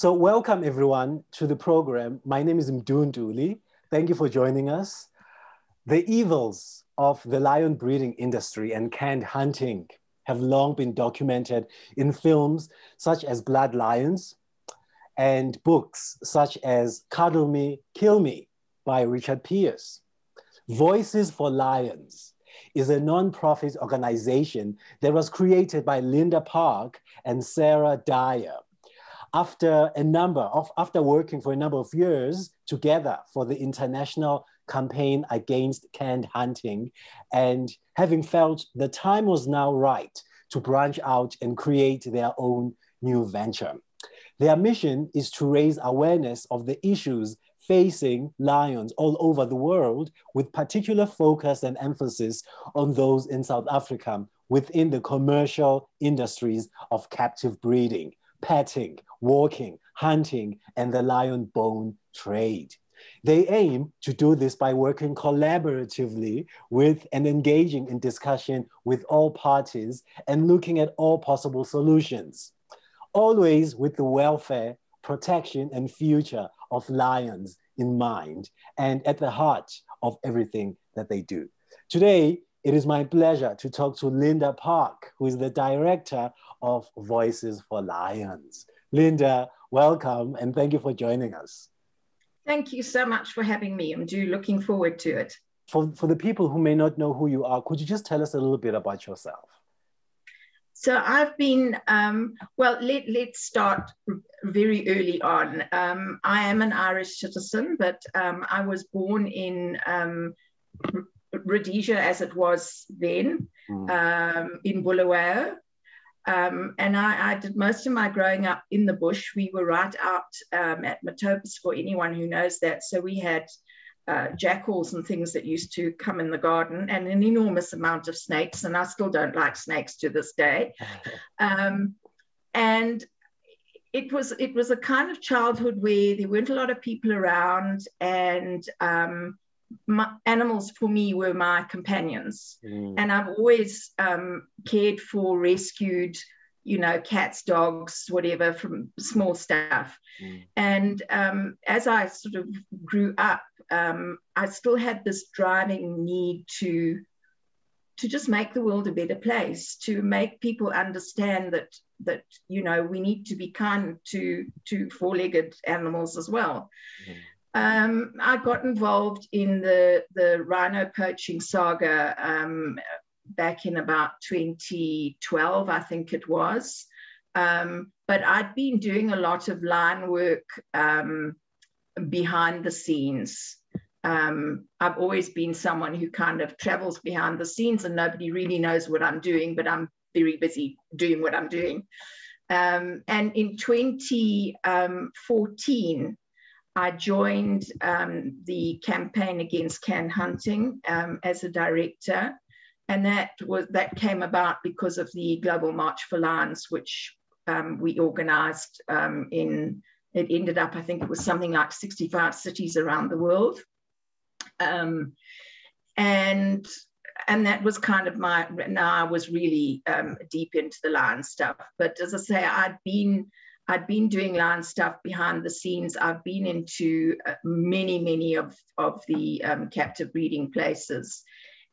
So welcome everyone to the program. My name is Mdunduli. Thank you for joining us. The evils of the lion breeding industry and canned hunting have long been documented in films such as Blood Lions and books such as Cuddle Me, Kill Me by Richard Pierce. Voices4Lions is a non-profit organization that was created by Linda Park and Sarah Dyer after working for a number of years together for the international campaign against canned hunting, and having felt the time was now right to branch out and create their own new venture. Their mission is to raise awareness of the issues facing lions all over the world, with particular focus and emphasis on those in South Africa within the commercial industries of captive breeding, petting, walking, hunting, and the lion bone trade. They aim to do this by working collaboratively with and engaging in discussion with all parties and looking at all possible solutions, always with the welfare, protection, and future of lions in mind and at the heart of everything that they do. Today, it is my pleasure to talk to Linda Park, who is the director of Voices4Lions. Linda, welcome, and thank you for joining us. Thank you so much for having me. I'm looking forward to it. For the people who may not know who you are, could you just tell us a little bit about yourself? So I've been, let's start very early on. I am an Irish citizen, but I was born in Rhodesia, as it was then, in Bulawayo. And I did most of my growing up in the bush. We were right out at Matopus, for anyone who knows that. So we had jackals and things that used to come in the garden, and an enormous amount of snakes. And I still don't like snakes to this day. And it was a kind of childhood where there weren't a lot of people around, and animals for me were my companions. And I've always cared for, rescued, cats, dogs, whatever, from small stuff. And as I sort of grew up, I still had this driving need to just make the world a better place, to make people understand that we need to be kind to four-legged animals as well. I got involved in the rhino poaching saga back in about 2012, I think it was. But I'd been doing a lot of line work behind the scenes. I've always been someone who kind of travels behind the scenes and nobody really knows what I'm doing, but I'm very busy doing what I'm doing. And in 2014, I joined the campaign against canned hunting as a director, and that came about because of the Global March for Lions, which we organised it ended up, I think it was something like 65 cities around the world, and that was kind of now I was really deep into the lion stuff. But as I say, I'd been doing lion stuff behind the scenes. I've been into many of the captive breeding places.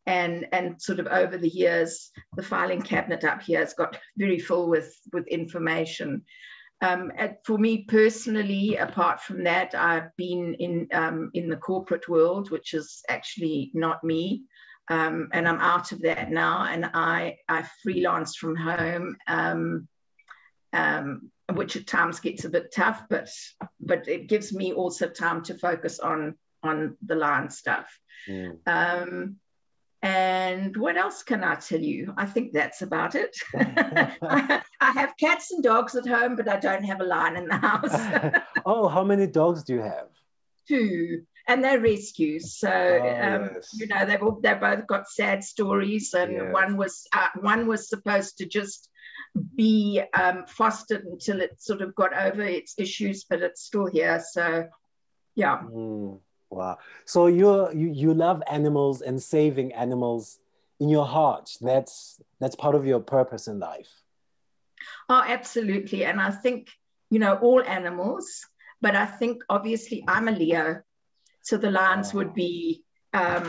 And sort of over the years, the filing cabinet up here has got very full with information. For me personally, apart from that, I've been in the corporate world, which is actually not me. And I'm out of that now, and I freelance from home. Which at times gets a bit tough, but it gives me also time to focus on the lion stuff. And what else can I tell you? I think that's about it. I have cats and dogs at home, but I don't have a lion in the house. Oh, how many dogs do you have? 2, and they're rescues. So yes. they've both got sad stories, and yes. one was supposed to just be fostered until it sort of got over its issues, but it's still here. So yeah. Wow. So you love animals and saving animals in your heart. That's part of your purpose in life. Oh, absolutely. And I think you know, all animals. But I think obviously I'm a Leo, so the lions would be a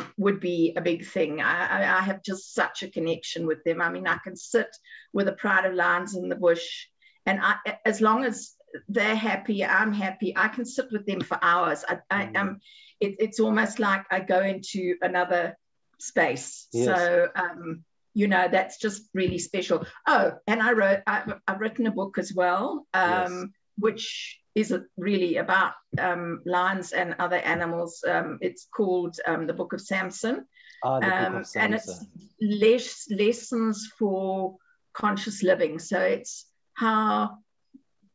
big thing. I have just such a connection with them. I mean, I can sit with a pride of lions in the bush, and as long as they're happy, I'm happy. I can sit with them for hours. It's almost like I go into another space. Yes. So, you know, that's just really special. Oh, and I've written a book as well, yes. Which is really about lions and other animals. It's called The Book of Samson. The Book of Samson. And it's lessons for conscious living. So it's how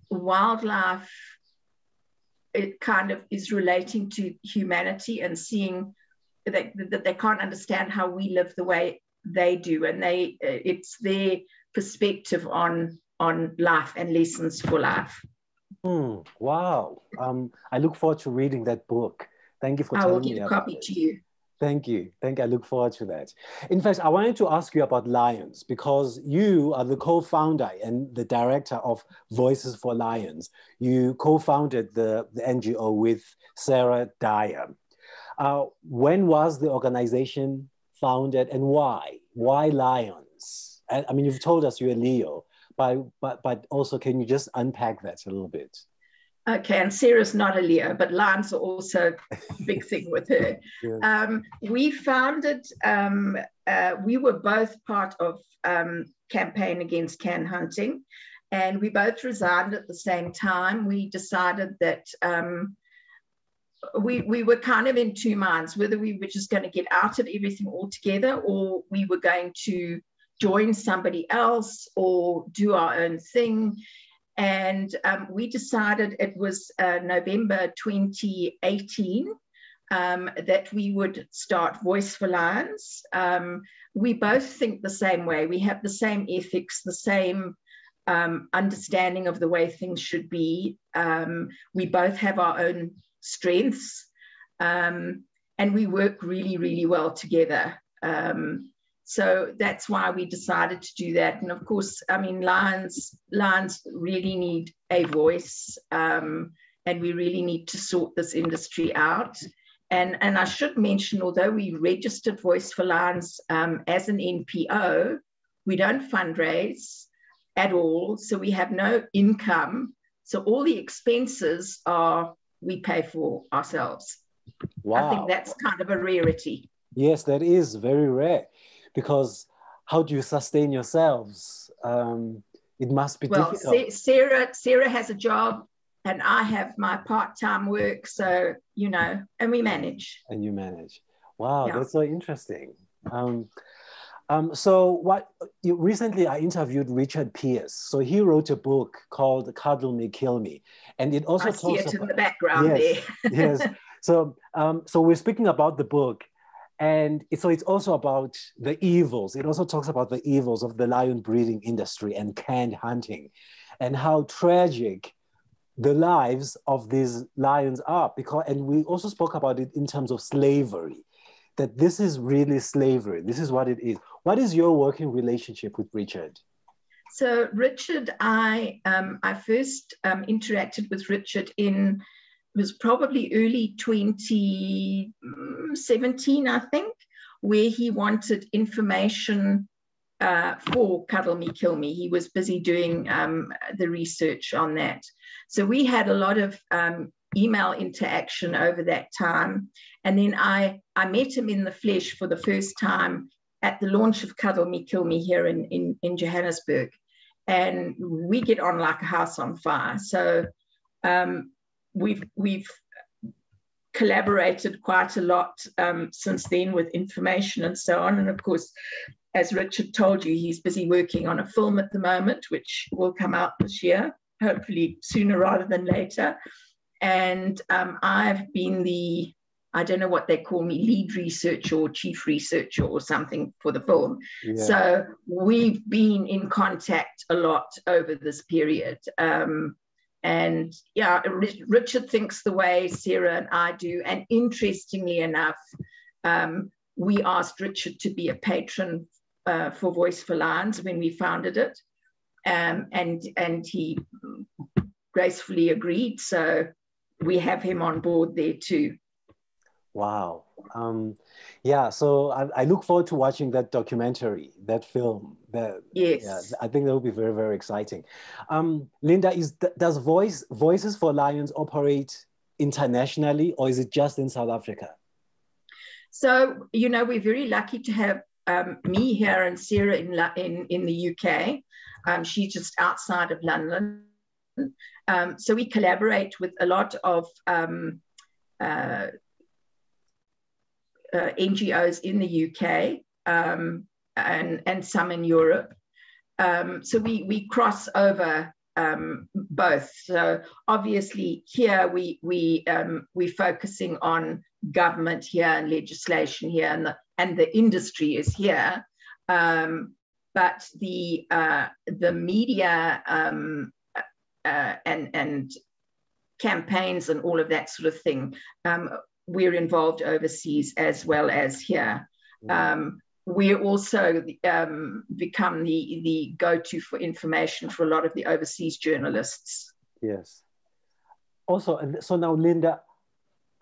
wildlife, it kind of is relating to humanity and seeing that they can't understand how we live the way they do, and it's their perspective on life and lessons for life. Wow. I look forward to reading that book. Thank you for telling me about it. I will get a copy to you. Thank you. I look forward to that. In fact, I wanted to ask you about lions because you are the co-founder and the director of Voices4Lions. You co-founded the NGO with Sarah Dyer. When was the organization founded and why? Why lions? I mean, you've told us you're a Leo, but also can you just unpack that a little bit? Okay, and Sarah's not a Leo, but lions are also a big thing with her. Yes. We founded, we were both part of campaign against can hunting, and we both resigned at the same time. We decided that we were kind of in two minds, whether we were just going to get out of everything altogether or we were going to join somebody else or do our own thing. And we decided, it was November 2018, that we would start Voice4Lions. We both think the same way. We have the same ethics, the same understanding of the way things should be. We both have our own strengths, and we work really, really well together. So that's why we decided to do that. And of course, I mean, lions really need a voice, and we really need to sort this industry out. And I should mention, although we registered Voice4Lions as an NPO, we don't fundraise at all. So we have no income. So all the expenses we pay for ourselves. Wow. I think that's kind of a rarity. Yes, that is very rare. Because how do you sustain yourselves? It must be difficult. Well, Sarah has a job and I have my part-time work. So, you know, and we manage. And you manage. Wow, yeah. That's so interesting. So recently I interviewed Richard Pierce. So he wrote a book called Cuddle Me, Kill Me. And it also talks about... in the background there. Yes. So we're speaking about the book. And so it's also about the evils. It also talks about the evils of the lion breeding industry and canned hunting and how tragic the lives of these lions are. And we also spoke about it in terms of slavery, that this is really slavery. This is what it is. What is your working relationship with Richard? So Richard, I first interacted with Richard it was probably early 2017, I think, where he wanted information for Cuddle Me, Kill Me. He was busy doing the research on that. So we had a lot of email interaction over that time. And then I met him in the flesh for the first time at the launch of Cuddle Me, Kill Me here in Johannesburg. And we get on like a house on fire. So we've collaborated quite a lot since then with information and so on. And of course, as Richard told you, he's busy working on a film at the moment, which will come out this year, hopefully sooner rather than later. And I've been I don't know what they call me, lead researcher or chief researcher or something for the film. Yeah. So we've been in contact a lot over this period. And yeah, Richard thinks the way Sarah and I do. And interestingly enough, we asked Richard to be a patron for Voice4Lions when we founded it. And he gracefully agreed. So we have him on board there too. Wow. Yeah, so I look forward to watching that documentary, that film. Yes. Yeah, I think that will be very, very exciting. Linda, does Voices for Lions operate internationally, or is it just in South Africa? So, you know, we're very lucky to have me here and Sarah in the UK. She's just outside of London. So we collaborate with a lot of NGOs in the UK and some in Europe. So we cross over both. So obviously here we're focusing on government here and legislation here, and the industry is here. But the media and campaigns and all of that sort of thing, we're involved overseas as well as here. We're also become the go-to for information for a lot of the overseas journalists. Yes. Also, so now, Linda,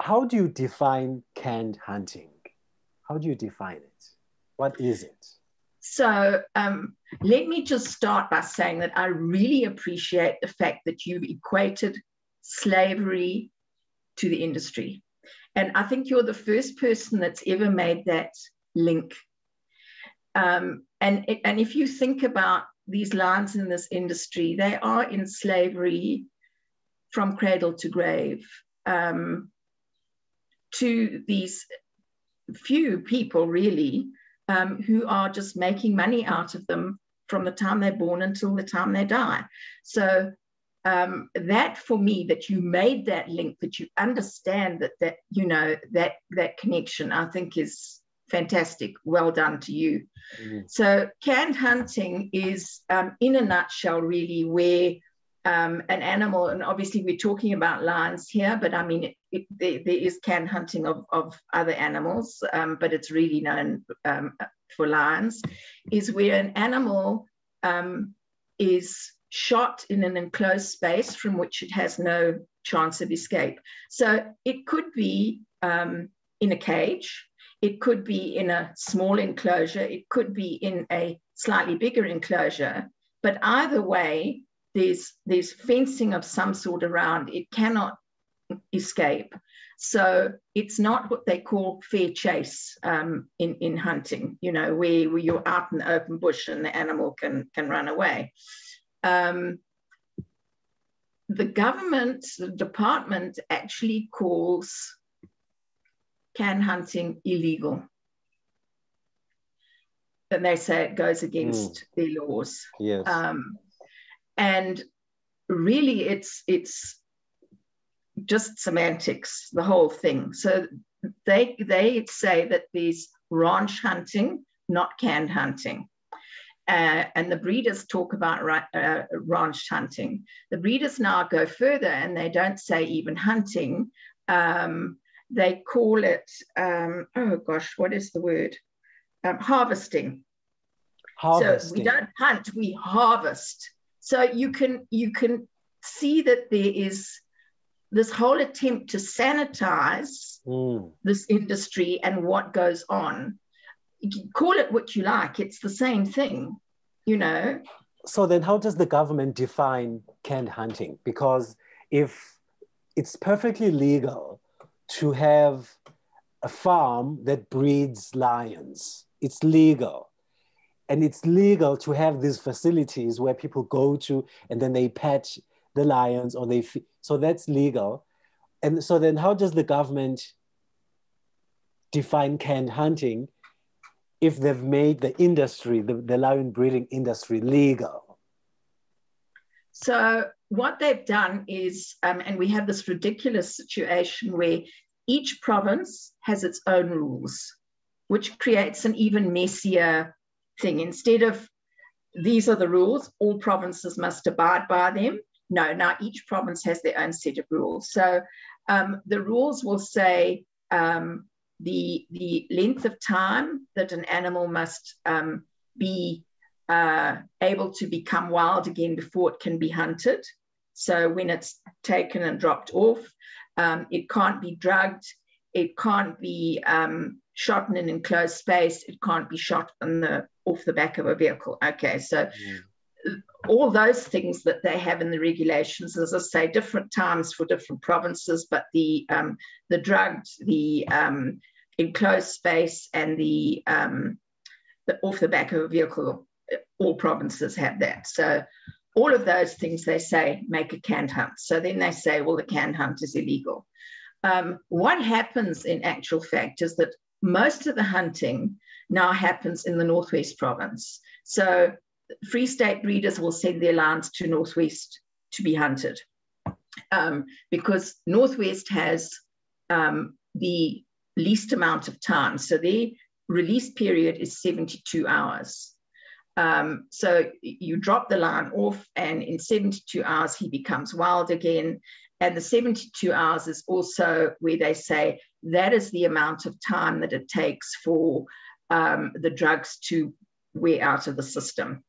how do you define canned hunting? How do you define it? What is it? So let me just start by saying that I really appreciate the fact that you've equated slavery to the industry. And I think you're the first person that's ever made that link. And if you think about these lions in this industry, they are in slavery from cradle to grave to these few people, really, who are just making money out of them from the time they're born until the time they die. So that, for me, that you made that link, that you understand that you know that connection, I think is fantastic. Well done to you. So canned hunting is, in a nutshell, really where an animal, and obviously we're talking about lions here, but I mean there is canned hunting of other animals, but it's really known for lions, is where an animal is shot in an enclosed space from which it has no chance of escape. So it could be in a cage, it could be in a small enclosure, it could be in a slightly bigger enclosure, but either way, there's fencing of some sort around. It cannot escape. So it's not what they call fair chase in hunting, you know, where you're out in the open bush and the animal can run away. The government, the department, actually calls canned hunting illegal. And they say it goes against their laws. Yes. And really, it's just semantics, the whole thing. So they say that there's ranch hunting, not canned hunting. And the breeders talk about ranch hunting. The breeders now go further, and they don't say even hunting. They call it, oh gosh, what is the word? Harvesting. So we don't hunt, we harvest. So you can see that there is this whole attempt to sanitize this industry and what goes on. You can call it what you like, it's the same thing, you know. So then how does the government define canned hunting? Because if it's perfectly legal to have a farm that breeds lions, it's legal. And it's legal to have these facilities where people go to and then they pet the lions, or so that's legal. And so then how does the government define canned hunting if they've made the industry, the lion breeding industry, legal? So what they've done is, and we have this ridiculous situation where each province has its own rules, which creates an even messier thing. Instead of these are the rules, all provinces must abide by them. No, now each province has their own set of rules. So the rules will say the length of time that an animal must be able to become wild again before it can be hunted. So when it's taken and dropped off, it can't be drugged. It can't be shot in an enclosed space. It can't be shot off the back of a vehicle. Okay, so all those things that they have in the regulations, as I say, different times for different provinces, but the drugged, the enclosed space, and the off the back of a vehicle, all provinces have that. So all of those things, they say, make a canned hunt. So then they say, well, the canned hunt is illegal. What happens in actual fact is that most of the hunting now happens in the Northwest province. So Free State breeders will send their lions to Northwest to be hunted, because Northwest has the least amount of time. So their release period is 72 hours. So you drop the lion off, and in 72 hours, he becomes wild again. And the 72 hours is also where they say that is the amount of time that it takes for the drugs to wear out of the system.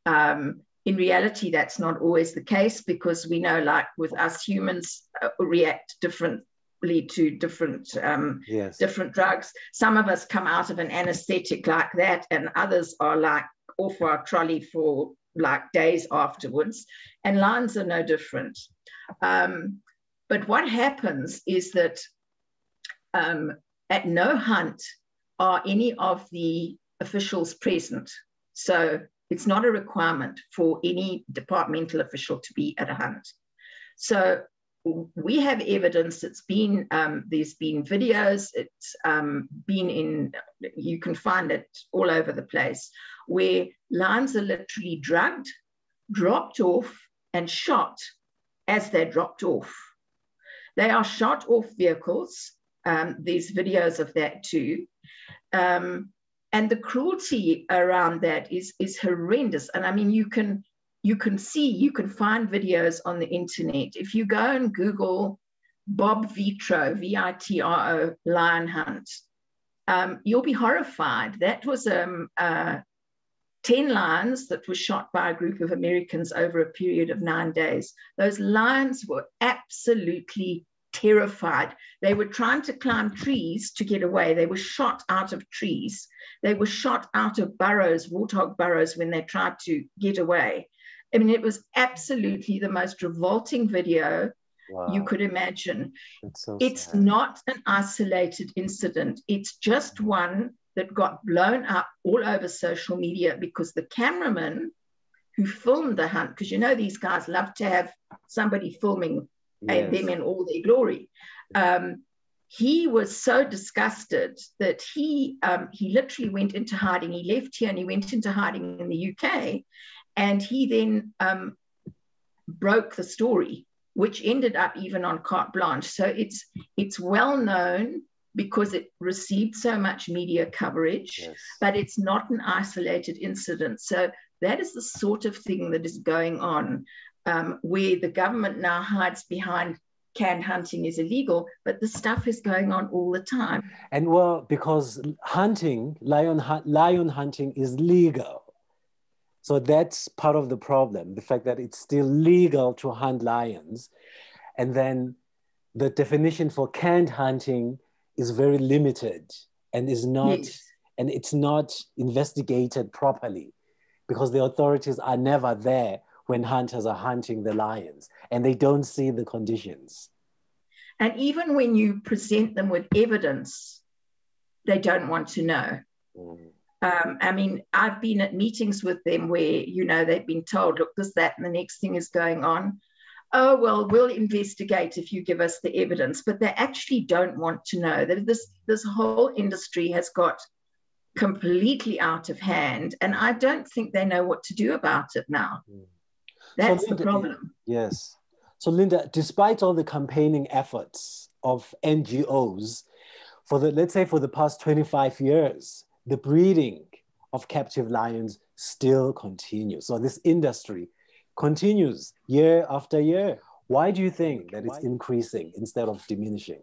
In reality, that's not always the case, because we know, like with us humans, react differently to different different drugs. Some of us come out of an anesthetic like that, and others are like off our trolley for like days afterwards, and lions are no different. But what happens is that at no hunt are any of the officials present. So it's not a requirement for any departmental official to be at a hunt. So we have evidence. It's been, there's been videos, it's been in, you can find it all over the place, where lions are literally drugged, dropped off, and shot as they're dropped off. They are shot off vehicles. There's videos of that too. And the cruelty around that is horrendous. And I mean, you can find videos on the internet. If you go and Google Bob Vitro, V-I-T-R-O, lion hunt, you'll be horrified. That was 10 lions that were shot by a group of Americans over a period of 9 days. Those lions were absolutely terrified. They were trying to climb trees to get away. They were shot out of trees. They were shot out of burrows, warthog burrows, when they tried to get away. I mean, it was absolutely the most revolting video you could imagine. It's not an isolated incident. It's just one that got blown up all over social media, because the cameraman who filmed the hunt, because you know these guys love to have somebody filming them in all their glory. He was so disgusted that he literally went into hiding. He left here and he went into hiding in the UK, and he then broke the story, which ended up even on carte blanche. So it's well known because it received so much media coverage, but it's not an isolated incident. So that is the sort of thing that is going on, where the government now hides behind canned hunting is illegal, but the stuff is going on all the time. And well, because lion hunting is legal. So that's part of the problem, the fact that it's still legal to hunt lions. And then the definition for canned hunting is very limited and is not, and it's not investigated properly, because the authorities are never there when hunters are hunting the lions, and they don't see the conditions. And even when you present them with evidence, they don't want to know. I mean, I've been at meetings with them where, you know, they've been told, look, this, that, and the next thing is going on. Oh, well, we'll investigate if you give us the evidence. But they actually don't want to know. That this whole industry has got completely out of hand, and I don't think they know what to do about it now. That's the problem. Yes. So Linda, despite all the campaigning efforts of NGOs, let's say for the past 25 years, the breeding of captive lions still continues. So this industry continues year after year. Why do you think that it's increasing instead of diminishing?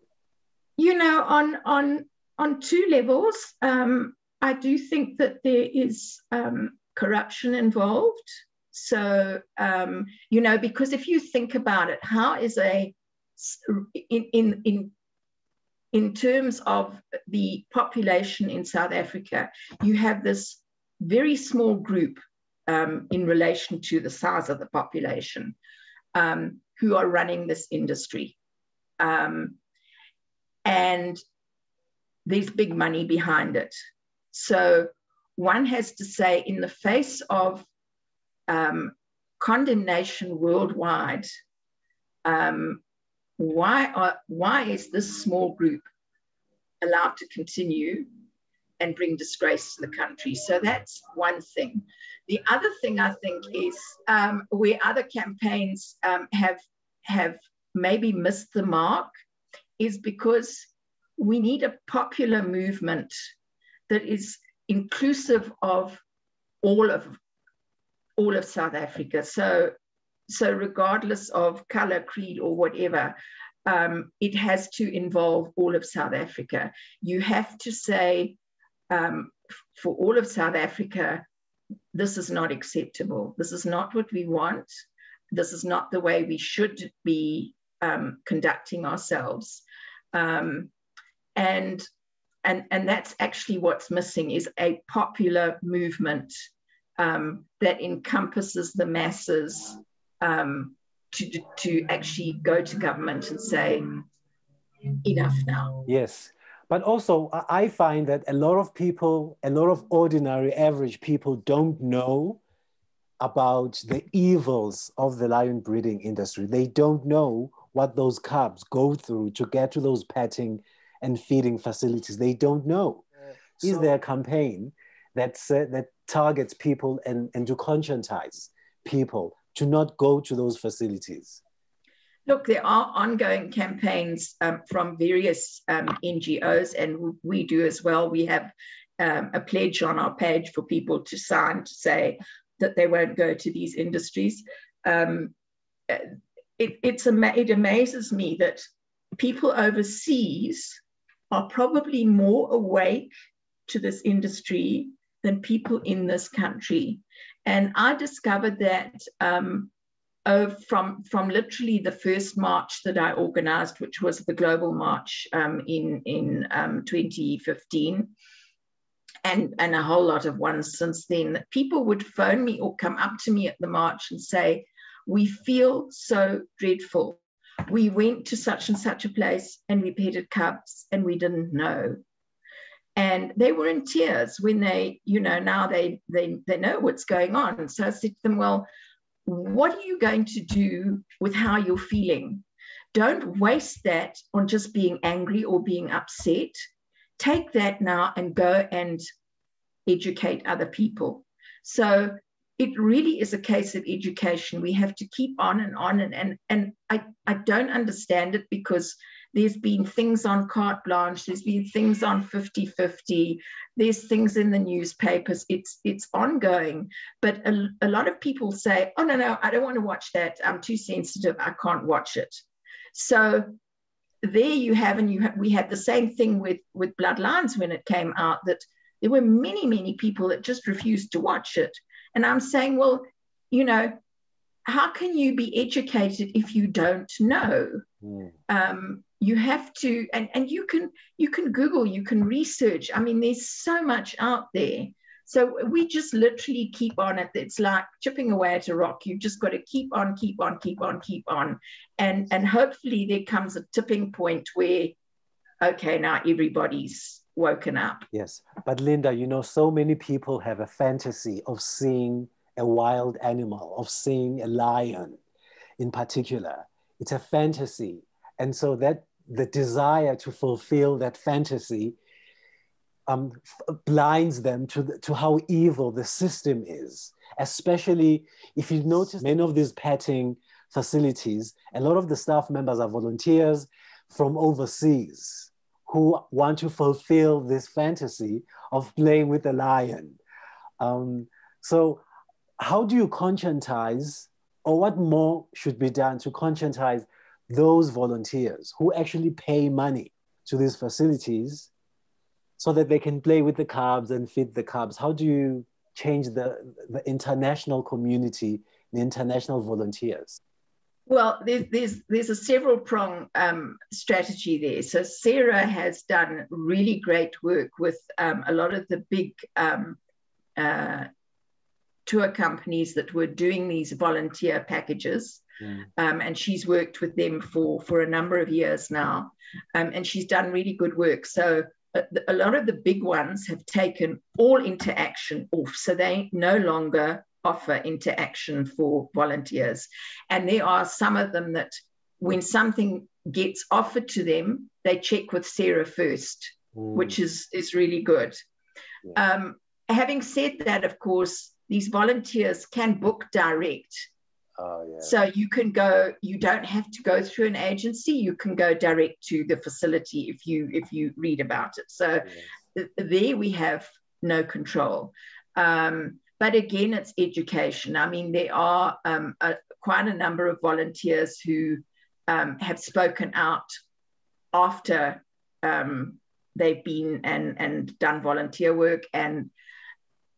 You know, on two levels, I do think that there is corruption involved. So, you know, because if you think about it, how is in terms of the population in South Africa, you have this very small group in relation to the size of the population who are running this industry. And there's big money behind it. So one has to say, in the face of condemnation worldwide, why is this small group allowed to continue and bring disgrace to the country? So that's one thing. The other thing I think is where other campaigns have maybe missed the mark is because we need a popular movement that is inclusive of all of South Africa. So regardless of color, creed, or whatever, it has to involve all of South Africa. You have to say, for all of South Africa, this is not acceptable. This is not what we want. This is not the way we should be conducting ourselves. And that's actually what's missing, is a popular movement that encompasses the masses to actually go to government and say, enough now. Yes. But also, I find that a lot of people, a lot of ordinary, average people don't know about the evils of the lion breeding industry. They don't know what those cubs go through to get to those petting and feeding facilities. They don't know. Is there a campaign that targets people and to conscientize people to not go to those facilities? Look, there are ongoing campaigns from various NGOs, and we do as well. We have a pledge on our page for people to sign to say that they won't go to these industries. It amazes me that people overseas are probably more awake to this industry than people in this country. And I discovered that from literally the first march that I organized, which was the Global March in 2015, and a whole lot of ones since then. People would phone me or come up to me at the march and say, we feel so dreadful. We went to such and such a place and we petted cubs and we didn't know. And they were in tears when they, you know, now they know what's going on. So I said to them, well, what are you going to do with how you're feeling? Don't waste that on just being angry or being upset. Take that now and go and educate other people. So it really is a case of education. We have to keep on and on. And I don't understand it, because there's been things on carte blanche, there's been things on 50-50, there's things in the newspapers, it's ongoing. But a lot of people say, oh, no, I don't want to watch that. I'm too sensitive, I can't watch it. So there you have, we had the same thing with Bloodlines when it came out, that there were many people that just refused to watch it. And I'm saying, well, you know, how can you be educated if you don't know? You have to, and you can Google, you can research. I mean, there's so much out there. So we just literally keep on it. It's like chipping away at a rock. You've just got to keep on. And hopefully there comes a tipping point where, okay, now everybody's woken up. Yes. But Linda, you know, so many people have a fantasy of seeing a wild animal, of seeing a lion in particular. It's a fantasy. And so that the desire to fulfill that fantasy blinds them to how evil the system is. Especially if you notice many of these petting facilities, a lot of the staff members are volunteers from overseas who want to fulfill this fantasy of playing with the lion. So how do you conscientize, or what more should be done to conscientize those volunteers who actually pay money to these facilities so that they can play with the cubs and feed the cubs? How do you change the international community, the international volunteers? Well, there's a several prong strategy there. So Sarah has done really great work with a lot of the big tour companies that were doing these volunteer packages. And she's worked with them for a number of years now. And she's done really good work. So a lot of the big ones have taken all interaction off. So they no longer offer interaction for volunteers. And there are some of them that when something gets offered to them, they check with Sarah first, which is really good. Yeah. Having said that, of course, these volunteers can book direct. Oh, yeah. So you can go, you don't have to go through an agency, you can go direct to the facility if you read about it. So there we have no control. But again, it's education. I mean, there are quite a number of volunteers who have spoken out after they've been and done volunteer work, and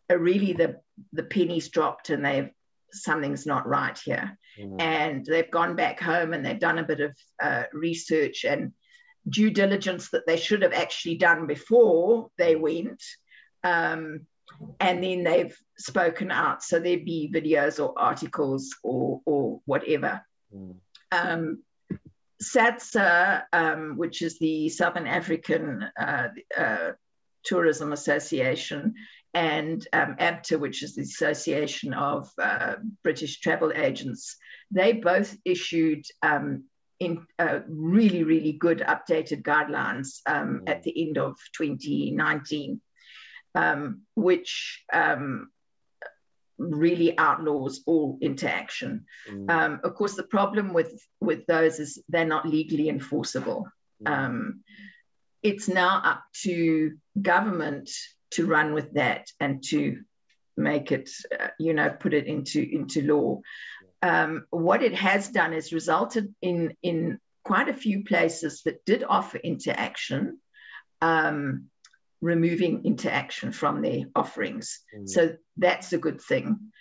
really the pennies dropped and something's not right here. And they've gone back home and they've done a bit of research and due diligence that they should have actually done before they went. And then they've spoken out. So there'd be videos or articles or whatever. SADSA, which is the Southern African Tourism Association, and ABTA, which is the Association of British Travel Agents, they both issued really, really good updated guidelines at the end of 2019. Which really outlaws all interaction. Of course, the problem with those is they're not legally enforceable. It's now up to government to run with that and to make it, put it into law. What it has done is resulted in quite a few places that did offer interaction, removing interaction from their offerings. So that's a good thing.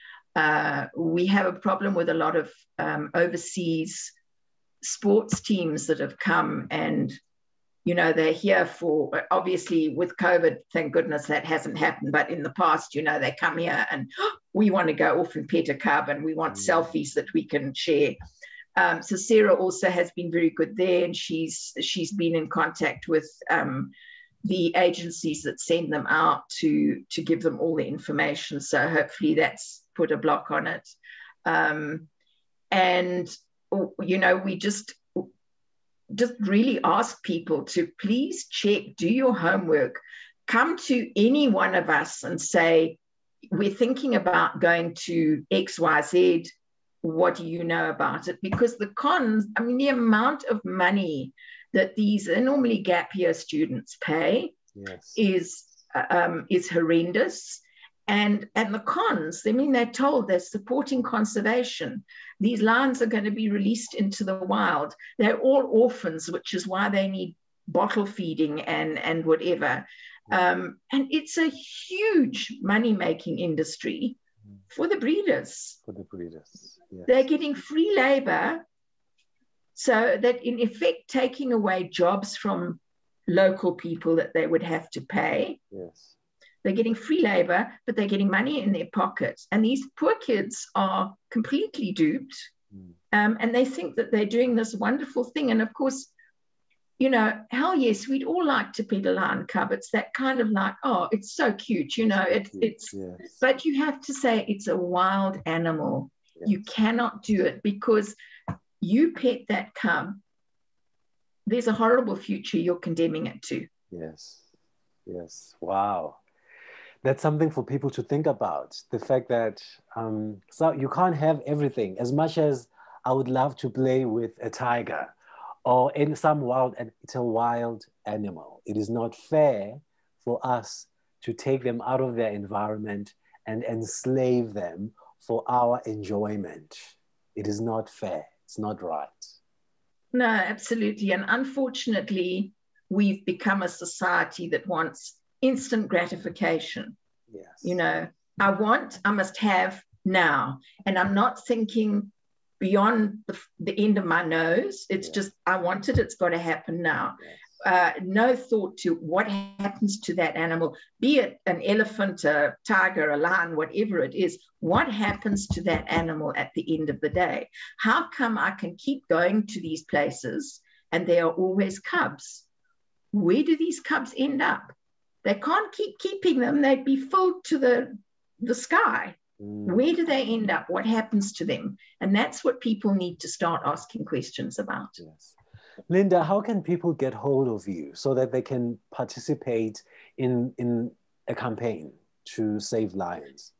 We have a problem with a lot of overseas sports teams that have come and, they're here for, obviously with COVID, thank goodness that hasn't happened. But in the past, they come here and we want to go off and pet a cub and we want selfies that we can share. So Sarah also has been very good there, and she's been in contact with the agencies that send them out to give them all the information. So hopefully that's put a block on it. And, we just really ask people to please check, do your homework, come to any one of us and say, we're thinking about going to XYZ. What do you know about it? Because the cons, the amount of money that these are normally gap year students pay is horrendous. And the cons, they're told they're supporting conservation. These lions are going to be released into the wild. They're all orphans, which is why they need bottle feeding and whatever. And it's a huge money-making industry for the breeders. They're getting free labor, so that in effect taking away jobs from local people that they would have to pay. They're getting free labor, but they're getting money in their pockets. And these poor kids are completely duped. And they think that they're doing this wonderful thing. And of course, hell yes, we'd all like to pet a lion cub. It's that kind of like, oh, it's so cute, but you have to say it's a wild animal. You cannot do it, because you pet that cub, there's a horrible future you're condemning it to. Yes. Wow. That's something for people to think about. The fact that so you can't have everything. As much as I would love to play with a tiger or in some wild, and it's a wild animal. It is not fair for us to take them out of their environment and enslave them for our enjoyment. It is not fair. It's not right. No, absolutely. And unfortunately, we've become a society that wants instant gratification. I must have now. And I'm not thinking beyond the end of my nose. It's just, I want it, it's got to happen now. No thought to what happens to that animal, be it an elephant, a tiger, a lion, whatever it is. What happens to that animal at the end of the day? How come I can keep going to these places and there are always cubs? Where do these cubs end up? They can't keep keeping them. They'd be filled to the sky. Where do they end up? What happens to them? And that's what people need to start asking questions about. Yes. Linda, how can people get hold of you so that they can participate in a campaign to save lions?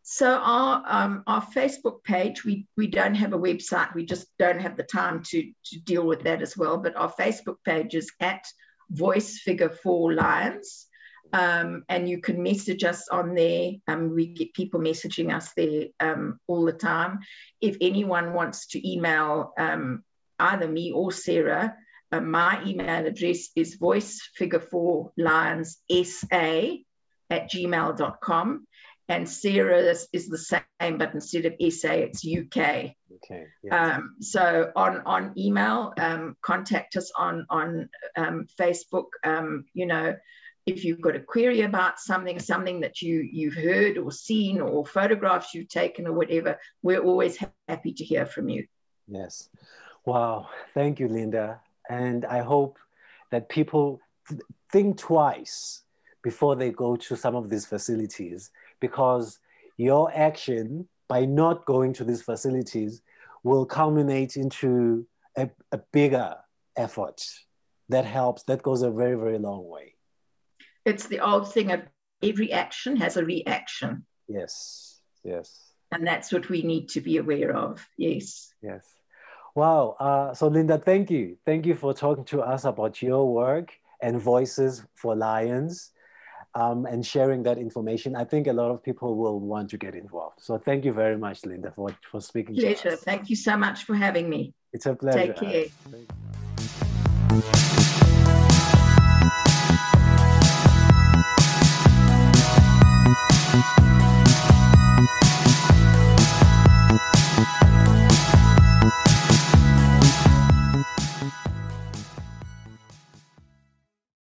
So our Facebook page, we don't have a website. We just don't have the time to deal with that as well. But our Facebook page is at Voices4Lions. And you can message us on there. We get people messaging us there all the time. If anyone wants to email either me or Sarah, my email address is voicefigure4lionssa@gmail.com. And Sarah is the same, but instead of SA, it's UK. Okay. Yes. So on email, contact us on Facebook. You know, if you've got a query about something that you've heard or seen or photographs you've taken or whatever, we're always happy to hear from you. Yes. Wow. Thank you, Linda. And I hope that people think twice before they go to some of these facilities, because your action by not going to these facilities will culminate into a bigger effort that helps, that goes a very, very long way. It's the old thing of every action has a reaction. Yes, yes. And that's what we need to be aware of. Yes. Yes. Wow. So Linda, thank you. Thank you for talking to us about your work and Voices4Lions and sharing that information. I think a lot of people will want to get involved. So thank you very much, Linda, for speaking to us. Pleasure. Thank you so much for having me. It's a pleasure. Take care.